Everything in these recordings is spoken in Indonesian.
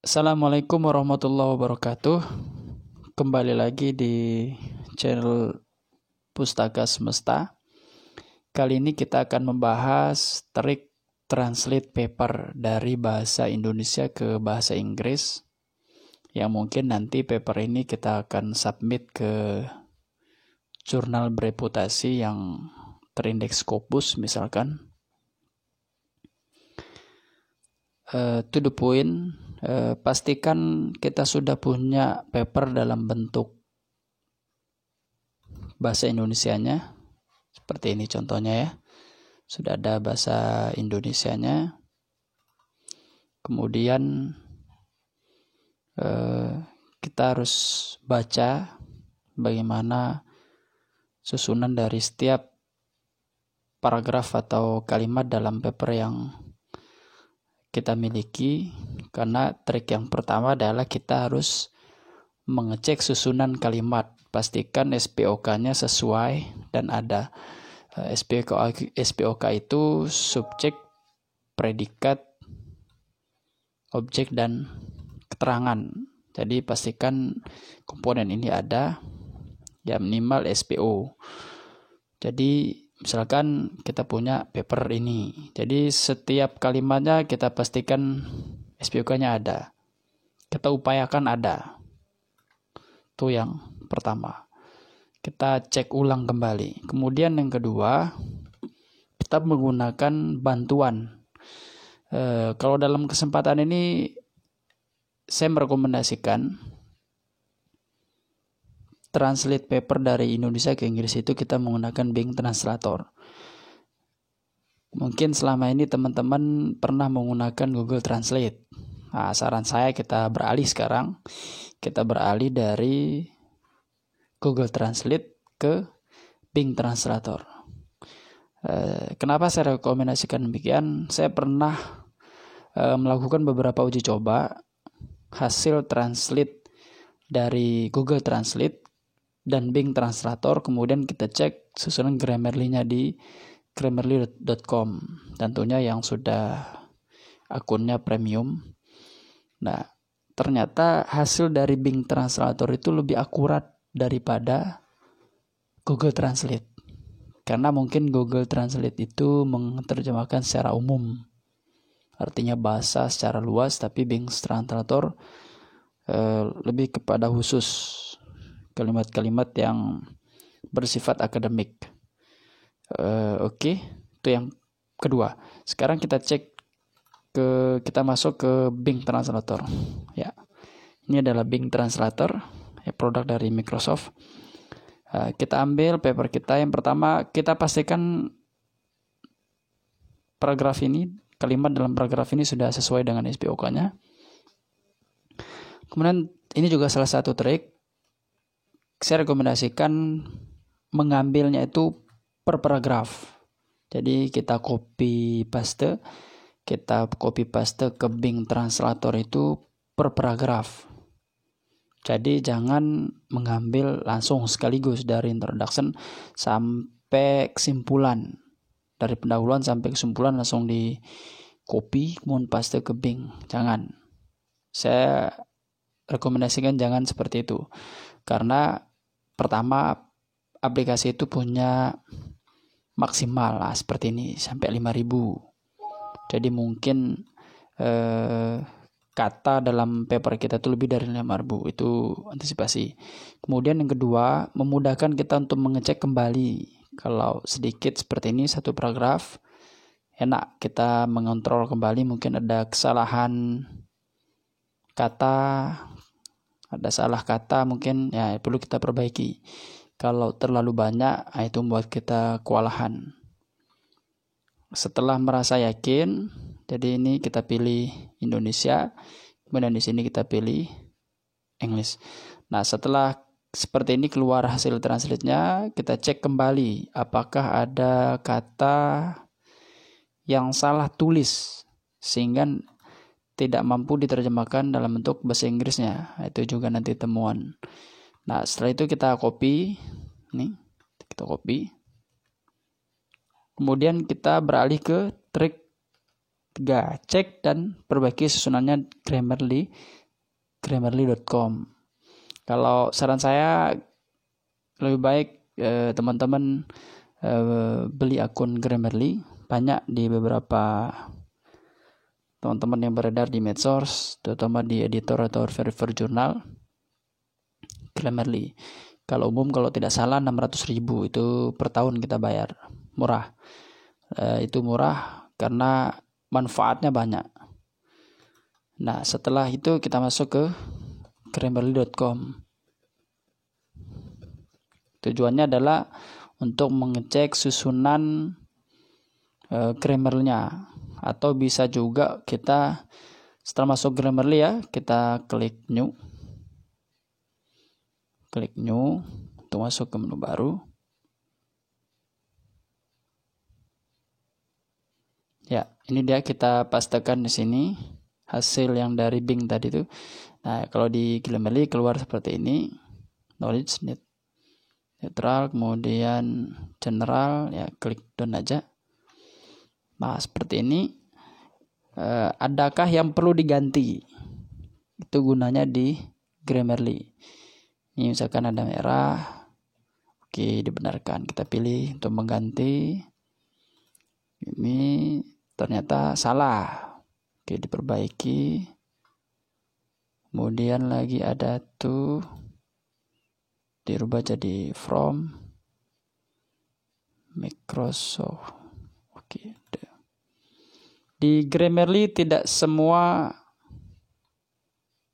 Assalamualaikum warahmatullahi wabarakatuh. Kembali lagi di channel Pustaka Semesta. Kali ini kita akan membahas trik translate paper dari bahasa Indonesia ke bahasa Inggris. Yang mungkin nanti paper ini kita akan submit ke jurnal bereputasi yang terindeks Scopus misalkan. To the point, pastikan kita sudah punya paper dalam bentuk bahasa Indonesianya. Seperti ini contohnya ya. Sudah ada bahasa Indonesianya. Kemudian kita harus baca bagaimana susunan dari setiap paragraf atau kalimat dalam paper yang kita miliki, karena trik yang pertama adalah kita harus mengecek susunan kalimat. Pastikan SPOK-nya sesuai dan ada. SPOK itu subjek, predikat, objek, dan keterangan. Jadi pastikan komponen ini ada, ya minimal SPO. Jadi misalkan kita punya paper ini, jadi setiap kalimatnya kita pastikan SPOK-nya ada. Kita upayakan ada. Itu yang pertama. Kita cek ulang kembali. Kemudian yang kedua, kita menggunakan bantuan. Kalau dalam kesempatan ini, saya merekomendasikan translate paper dari Indonesia ke Inggris itu kita menggunakan Bing Translator. Mungkin selama ini teman-teman pernah menggunakan Google Translate. Nah, saran saya kita beralih sekarang. Kita beralih dari Google Translate ke Bing Translator. Kenapa saya rekomendasikan demikian? Saya pernah melakukan beberapa uji coba hasil translate dari Google Translate dan Bing Translator, kemudian kita cek susunan Grammarly-nya di grammarly.com, tentunya yang sudah akunnya premium. Nah, ternyata hasil dari Bing Translator itu lebih akurat daripada Google Translate. Karena mungkin Google Translate itu menerjemahkan secara umum, artinya bahasa secara luas, tapi Bing Translator lebih kepada khusus kalimat-kalimat yang bersifat akademik. Oke, itu yang kedua. Sekarang kita cek kita masuk ke Bing Translator. Ya, ini adalah Bing Translator, ya, produk dari Microsoft. Kita ambil paper kita. Yang pertama, kita pastikan paragraf ini, kalimat dalam paragraf ini sudah sesuai dengan SPOK-nya. Kemudian ini juga salah satu trik. Saya rekomendasikan mengambilnya itu per paragraf. Jadi kita copy paste ke Bing Translator itu per paragraf. Jadi jangan mengambil langsung sekaligus dari introduction sampai kesimpulan. Dari pendahuluan sampai kesimpulan langsung di copy kemudian paste ke Bing. Jangan. Saya rekomendasikan jangan seperti itu. Karena pertama, aplikasi itu punya maksimal lah seperti ini sampai 5.000. Jadi mungkin kata dalam paper kita itu lebih dari 5.000. Itu antisipasi. Kemudian yang kedua, memudahkan kita untuk mengecek kembali. Kalau sedikit seperti ini satu paragraf, enak kita mengontrol kembali, mungkin ada kesalahan kata, ada salah kata mungkin, ya perlu kita perbaiki. Kalau terlalu banyak, itu membuat kita kewalahan. Setelah merasa yakin, jadi ini kita pilih Indonesia, kemudian di sini kita pilih English. Nah, setelah seperti ini keluar hasil translate-nya, kita cek kembali apakah ada kata yang salah tulis sehingga tidak mampu diterjemahkan dalam bentuk bahasa Inggrisnya. Itu juga nanti temuan. Nah, setelah itu kita copy. Nih, kita copy. Kemudian kita beralih ke trik 3. Cek dan perbaiki susunannya Grammarly.com. Kalau saran saya lebih baik teman-teman beli akun Grammarly. Banyak di beberapa teman-teman yang beredar di medsos, terutama di editor atau reviewer jurnal. Grammarly. Kalau umum kalau tidak salah 600.000 itu per tahun kita bayar. Murah. Itu murah karena manfaatnya banyak. Nah, setelah itu kita masuk ke Grammarly.com. Tujuannya adalah untuk mengecek susunan grammarnya, atau bisa juga kita setelah masuk Grammarly ya, kita klik new untuk masuk ke menu baru. Ya, ini dia, kita pastekan di sini hasil yang dari Bing tadi itu. Nah, kalau di Grammarly keluar seperti ini, knowledge netral, kemudian general, ya klik done aja. Nah, seperti ini. Adakah yang perlu diganti? Itu gunanya di Grammarly. Ini misalkan ada merah, oke, dibenarkan. Kita pilih untuk mengganti. Ini ternyata salah, oke, diperbaiki. Kemudian lagi ada tuh, dirubah jadi from Microsoft. Oke. Di Grammarly tidak semua,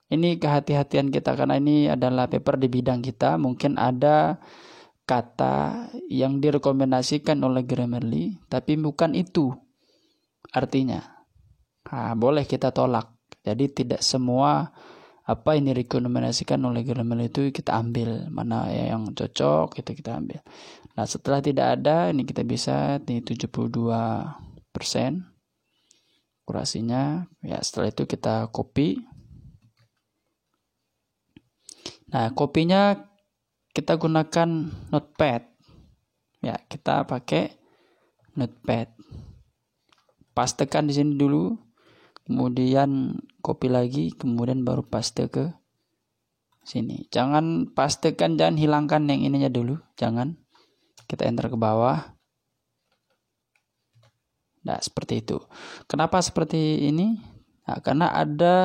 ini kehati-hatian kita karena ini adalah paper di bidang kita. Mungkin ada kata yang direkomendasikan oleh Grammarly tapi bukan itu artinya. Nah, boleh kita tolak. Jadi tidak semua apa ini direkomendasikan oleh Grammarly itu kita ambil. Mana yang cocok itu kita ambil. Nah, setelah tidak ada, ini kita bisa di 72% akurasinya. Ya, setelah itu kita copy. Nah, kopinya kita gunakan Notepad. Ya, kita pakai Notepad. Pastekan di sini dulu, kemudian copy lagi, kemudian baru paste ke sini. Jangan pastekan, jangan hilangkan yang ininya dulu, jangan. Kita enter ke bawah. Nah, seperti itu. Kenapa seperti ini? Nah, karena ada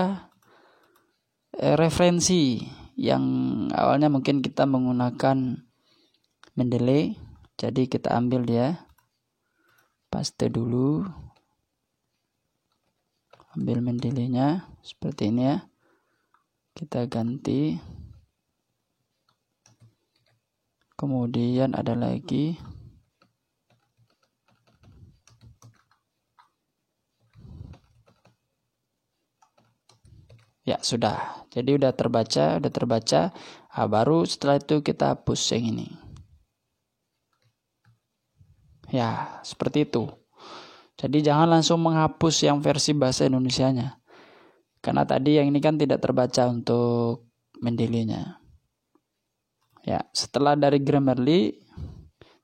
referensi yang awalnya mungkin kita menggunakan Mendeley. Jadi kita ambil dia, paste dulu, ambil Mendeley-nya seperti ini ya. Kita ganti. Kemudian ada lagi ya, sudah. Jadi udah terbaca. Nah, baru setelah itu kita hapus yang ini. Ya, seperti itu. Jadi jangan langsung menghapus yang versi bahasa Indonesianya. Karena tadi yang ini kan tidak terbaca untuk Mendeley-nya. Ya, setelah dari Grammarly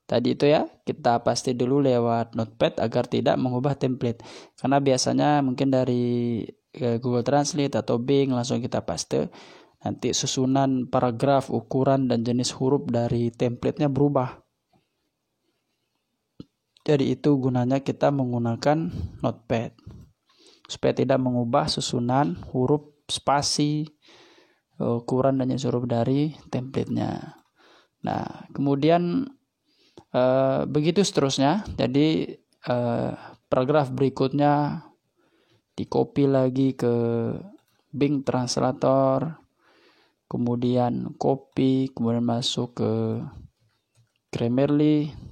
tadi itu ya, kita pasti dulu lewat Notepad agar tidak mengubah template. Karena biasanya mungkin dari Google Translate atau Bing langsung kita paste, nanti susunan paragraf, ukuran dan jenis huruf dari template-nya berubah. Jadi itu gunanya kita menggunakan Notepad supaya tidak mengubah susunan huruf, spasi, ukuran dan jenis huruf dari template-nya. Nah, kemudian begitu seterusnya. Jadi paragraf berikutnya di copy lagi ke Bing Translator, kemudian copy, kemudian masuk ke Grammarly.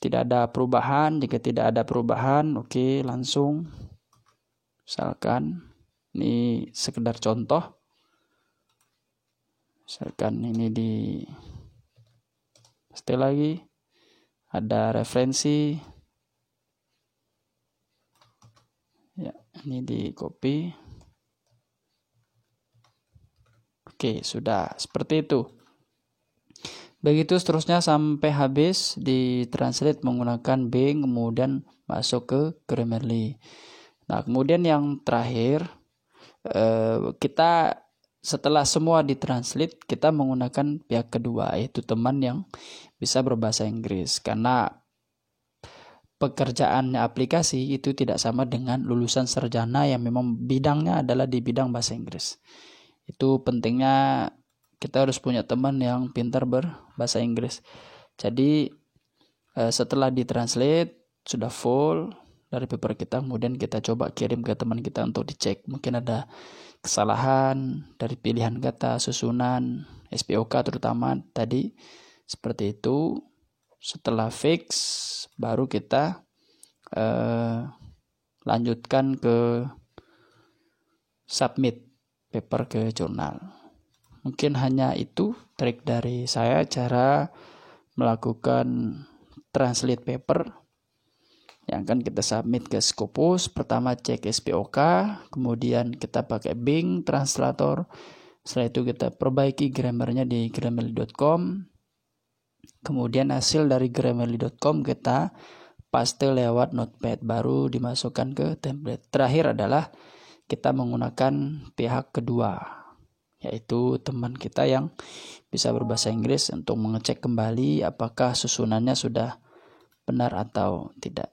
Tidak ada perubahan. Jika tidak ada perubahan, oke, langsung. Misalkan ini sekedar contoh. Misalkan ini di paste lagi, ada referensi ya, ini di copy. Oke, sudah seperti itu. Begitu seterusnya sampai habis ditranslate menggunakan Bing, kemudian masuk ke Grammarly. Nah, kemudian yang terakhir, kita setelah semua ditranslate, kita menggunakan pihak kedua, yaitu teman yang bisa berbahasa Inggris. Karena pekerjaan aplikasi itu tidak sama dengan lulusan sarjana yang memang bidangnya adalah di bidang bahasa Inggris. Itu pentingnya kita harus punya teman yang pintar berbahasa Inggris. Jadi setelah ditranslate sudah full dari paper kita, kemudian kita coba kirim ke teman kita untuk dicek. Mungkin ada kesalahan dari pilihan kata, susunan, SPOK terutama tadi seperti itu. Setelah fix baru kita lanjutkan ke submit paper ke jurnal. Mungkin hanya itu trik dari saya cara melakukan translate paper yang akan kita submit ke Scopus. Pertama cek SPOK, kemudian kita pakai Bing Translator. Setelah itu kita perbaiki grammarnya di grammarly.com. Kemudian hasil dari grammarly.com kita paste lewat notepad, baru dimasukkan ke template. Terakhir adalah kita menggunakan pihak kedua, yaitu teman kita yang bisa berbahasa Inggris untuk mengecek kembali apakah susunannya sudah benar atau tidak.